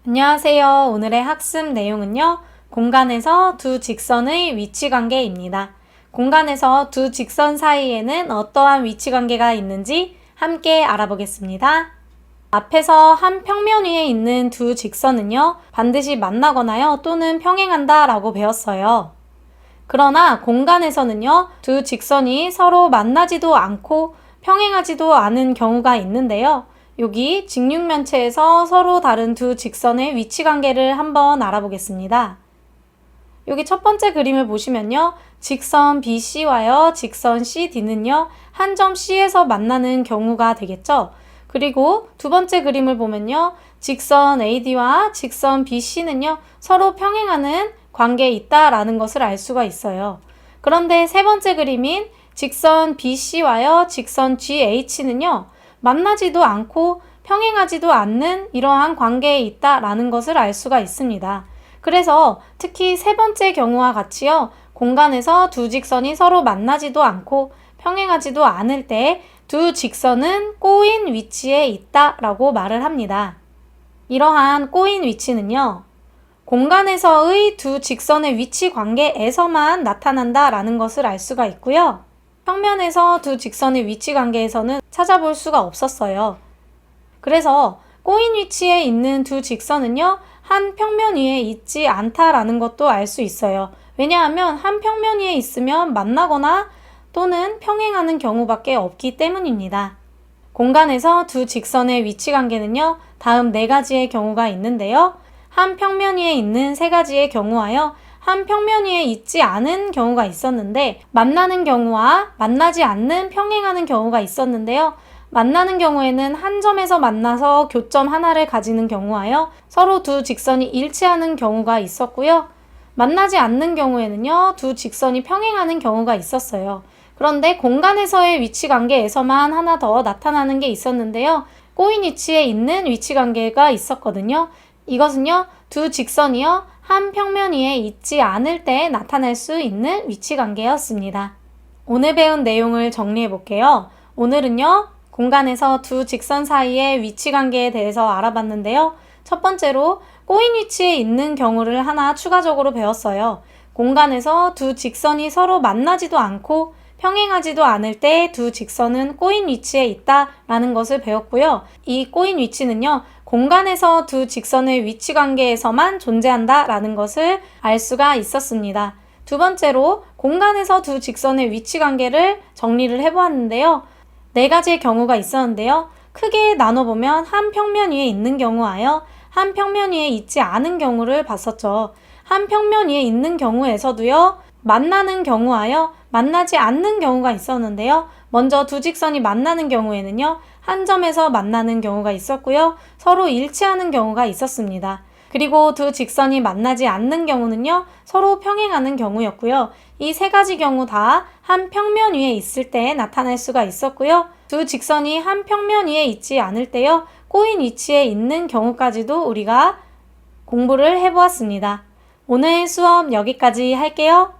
안녕하세요. 오늘의 학습 내용은요. 공간에서 두 직선의 위치관계입니다. 공간에서 두 직선 사이에는 어떠한 위치관계가 있는지 함께 알아보겠습니다. 앞에서 한 평면 위에 있는 두 직선은요. 반드시 만나거나요 또는 평행한다 라고 배웠어요. 그러나 공간에서는요. 두 직선이 서로 만나지도 않고 평행하지도 않은 경우가 있는데요. 여기 직육면체에서 서로 다른 두 직선의 위치관계를 한번 알아보겠습니다. 여기 첫 번째 그림을 보시면요. 직선 BC와요. 직선 CD는요. 한 점 C에서 만나는 경우가 되겠죠. 그리고 두 번째 그림을 보면요. 직선 AD와 직선 BC는요. 서로 평행하는 관계에 있다라는 것을 알 수가 있어요. 그런데 세 번째 그림인 직선 BC와요. 직선 GH는요. 만나지도 않고 평행하지도 않는 이러한 관계에 있다라는 것을 알 수가 있습니다. 그래서 특히 세 번째 경우와 같이요. 공간에서 두 직선이 서로 만나지도 않고 평행하지도 않을 때 두 직선은 꼬인 위치에 있다라고 말을 합니다. 이러한 꼬인 위치는요. 공간에서의 두 직선의 위치 관계에서만 나타난다라는 것을 알 수가 있고요. 평면에서 두 직선의 위치 관계에서는 찾아볼 수가 없었어요. 그래서 꼬인 위치에 있는 두 직선은요. 한 평면 위에 있지 않다라는 것도 알 수 있어요. 왜냐하면 한 평면 위에 있으면 만나거나 또는 평행하는 경우밖에 없기 때문입니다. 공간에서 두 직선의 위치 관계는요. 다음 네 가지의 경우가 있는데요. 한 평면 위에 있는 세 가지의 경우와요. 한 평면 위에 있지 않은 경우가 있었는데 만나는 경우와 만나지 않는 평행하는 경우가 있었는데요. 만나는 경우에는 한 점에서 만나서 교점 하나를 가지는 경우와요. 서로 두 직선이 일치하는 경우가 있었고요. 만나지 않는 경우에는요. 두 직선이 평행하는 경우가 있었어요. 그런데 공간에서의 위치관계에서만 하나 더 나타나는 게 있었는데요. 꼬인 위치에 있는 위치관계가 있었거든요. 이것은요. 두 직선이요. 한 평면 위에 있지 않을 때 나타날 수 있는 위치관계였습니다. 오늘 배운 내용을 정리해 볼게요. 오늘은요. 공간에서 두 직선 사이의 위치관계에 대해서 알아봤는데요. 첫 번째로 꼬인 위치에 있는 경우를 하나 추가적으로 배웠어요. 공간에서 두 직선이 서로 만나지도 않고 평행하지도 않을 때 두 직선은 꼬인 위치에 있다라는 것을 배웠고요. 이 꼬인 위치는요. 공간에서 두 직선의 위치관계에서만 존재한다라는 것을 알 수가 있었습니다. 두 번째로 공간에서 두 직선의 위치관계를 정리를 해보았는데요. 네 가지의 경우가 있었는데요. 크게 나눠보면 한 평면 위에 있는 경우와요. 한 평면 위에 있지 않은 경우를 봤었죠. 한 평면 위에 있는 경우에서도요. 만나는 경우와요. 만나지 않는 경우가 있었는데요. 먼저 두 직선이 만나는 경우에는요. 한 점에서 만나는 경우가 있었고요. 서로 일치하는 경우가 있었습니다. 그리고 두 직선이 만나지 않는 경우는요. 서로 평행하는 경우였고요. 이 세 가지 경우 다 한 평면 위에 있을 때 나타날 수가 있었고요. 두 직선이 한 평면 위에 있지 않을 때요. 꼬인 위치에 있는 경우까지도 우리가 공부를 해보았습니다. 오늘 수업 여기까지 할게요.